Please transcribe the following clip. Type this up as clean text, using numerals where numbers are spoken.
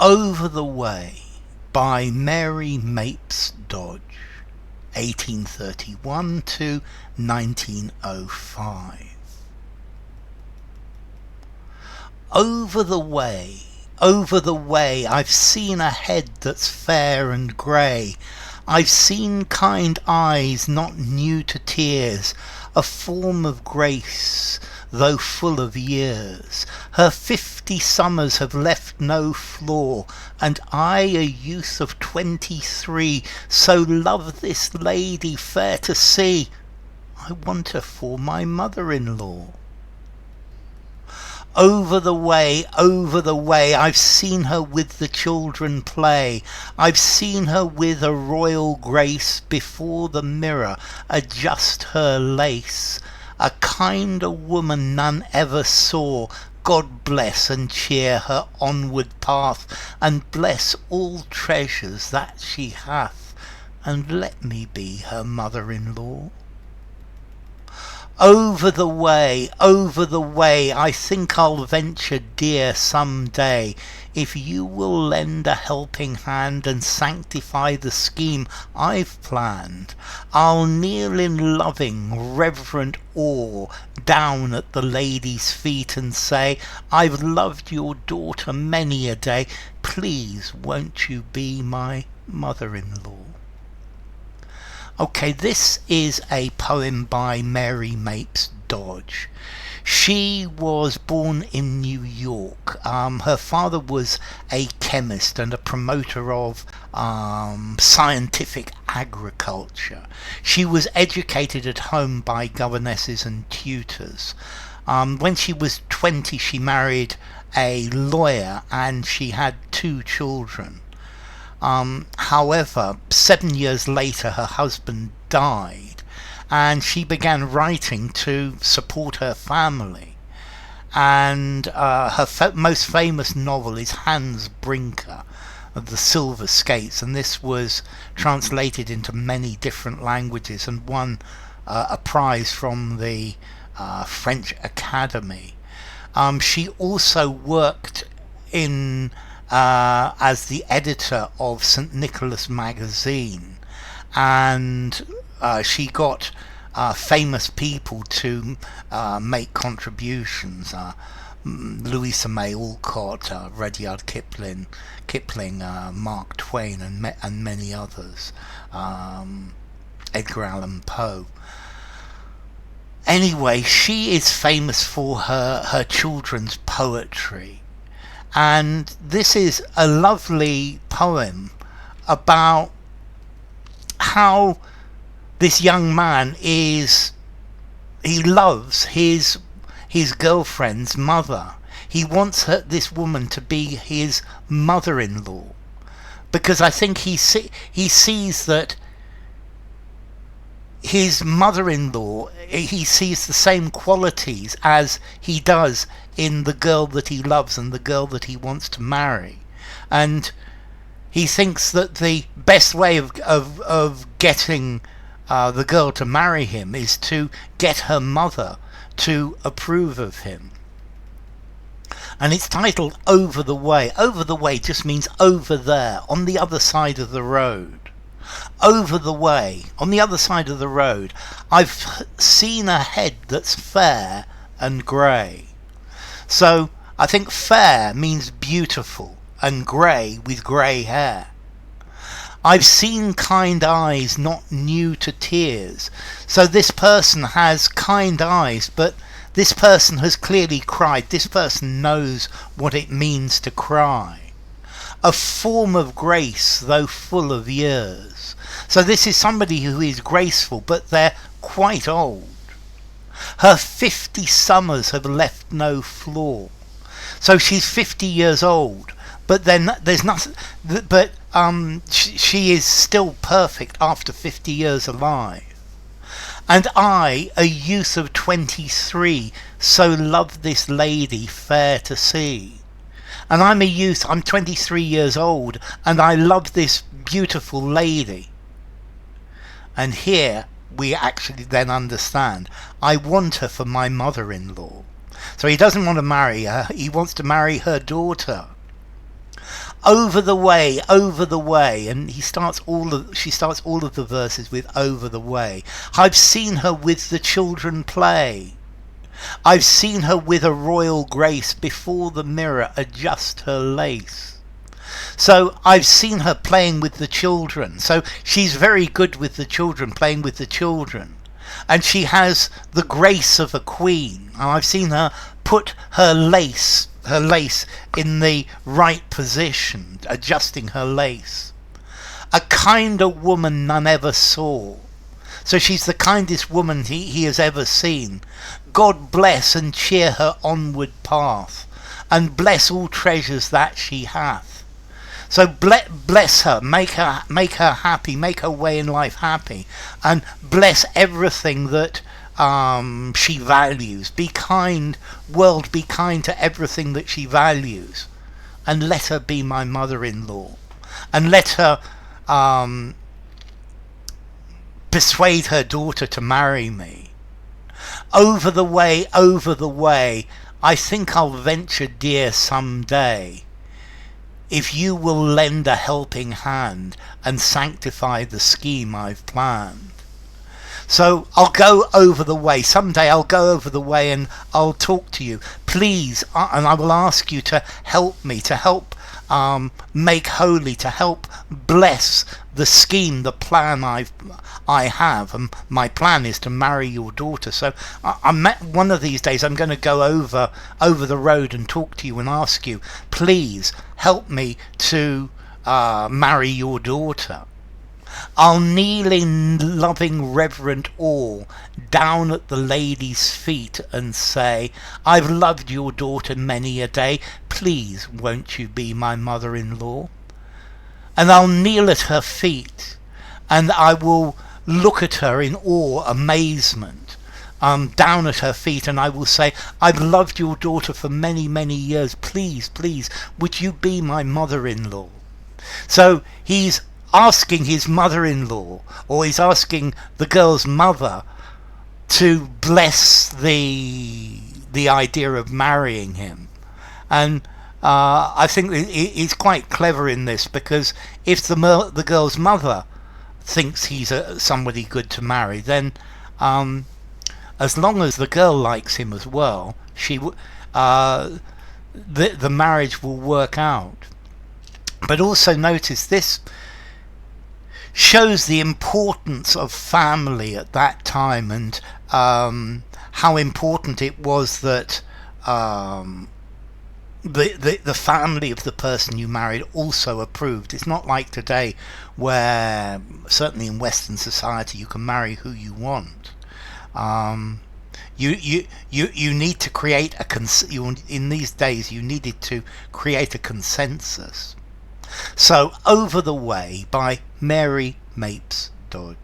Over the Way by Mary Mapes Dodge, 1831 to 1905. Over the way, I've seen a head that's fair and grey. I've seen kind eyes not new to tears, a form of grace, though full of years. Her 50 summers have left no flaw, and I, a youth of 23, so love this lady fair to see, I want her for my mother-in-law. Over the way, I've seen her with the children play. I've seen her with a royal grace before the mirror adjust her lace. A kinder woman none ever saw. God bless and cheer her onward path, and bless all treasures that she hath, and let me be her mother-in-law. Over the way, I think I'll venture, dear, some day, if you will lend a helping hand and sanctify the scheme I've planned. I'll kneel in loving, reverent awe down at the lady's feet and say, I've loved your daughter many a day, please won't you be my mother-in-law? Okay, this is a poem by Mary Mapes Dodge. She was born in New York. Her father was a chemist and a promoter of scientific agriculture. She was educated at home by governesses and tutors. When she was 20, she married a lawyer and she had 2 children. However, 7 years later her husband died and she began writing to support her family. And her most famous novel is Hans Brinker of the Silver Skates, and this was translated into many different languages and won a prize from the French Academy. She also worked in as the editor of St. Nicholas magazine, and she got famous people to make contributions. Louisa May Alcott, Rudyard Kipling, Mark Twain, and many others. Edgar Allan Poe. Anyway, she is famous for her children's poetry. And this is a lovely poem about how this young man he loves his girlfriend's mother. He wants this woman to be his mother-in-law, because I think he sees that his mother-in-law, he sees the same qualities as he does in the girl that he loves and the girl that he wants to marry. And he thinks that the best way of getting the girl to marry him is to get her mother to approve of him. And it's titled Over the Way. Over the way just means over there, on the other side of the road. Over the way, on the other side of the road, I've seen a head that's fair and grey. So I think fair means beautiful and grey with grey hair. I've seen kind eyes not new to tears. So this person has kind eyes, but this person has clearly cried. This person knows what it means to cry. A form of grace, though full of years. So this is somebody who is graceful, but they're quite old. Her 50 summers have left no flaw. So she's 50 years old, but then there's nothing. But she is still perfect after 50 years alive. And I, a youth of 23, so love this lady fair to see. And I'm a youth, I'm 23 years old, and I love this beautiful lady. And here we actually then understand, I want her for my mother-in-law. So he doesn't want to marry her, he wants to marry her daughter. Over the way, over the way, and she starts all of the verses with over the way. I've seen her with the children play. I've seen her with a royal grace before the mirror adjust her lace. So I've seen her playing with the children. So she's very good with the children, playing with the children. And she has the grace of a queen. And I've seen her put her lace in the right position, adjusting her lace. A kinder woman none ever saw. So she's the kindest woman he has ever seen. God bless and cheer her onward path, and bless all treasures that she hath. So bless her, make her happy, make her way in life happy, and bless everything that she values. Be kind, world, be kind to everything that she values, and let her be my mother-in-law, and let her persuade her daughter to marry me. Over the way, I think I'll venture, dear, some day, if you will lend a helping hand and sanctify the scheme I've planned. So I'll go over the way. Someday I'll go over the way and I'll talk to you. Please, and I will ask you to help me, to help make holy, to help bless the scheme, the plan I have. And my plan is to marry your daughter. So one of these days I'm going to go over the road and talk to you and ask you, please help me to marry your daughter. I'll kneel in loving reverent awe down at the lady's feet and say, I've loved your daughter many a day, please won't you be my mother-in-law? And I'll kneel at her feet and I will look at her in awe, amazement, down at her feet, and I will say, I've loved your daughter for many, many years, please, would you be my mother-in-law? So he's asking his mother-in-law, or he's asking the girl's mother to bless the idea of marrying him. And I think he's quite clever in this, because if the girl's mother thinks he's somebody good to marry, then as long as the girl likes him as well, the marriage will work out. But also notice this shows the importance of family at that time, and how important it was that the family of the person you married also approved. It's not like today, where certainly in Western society you can marry who you want. You need to create in these days you needed to create a consensus. So Over the Way by Mary Mapes Dodge.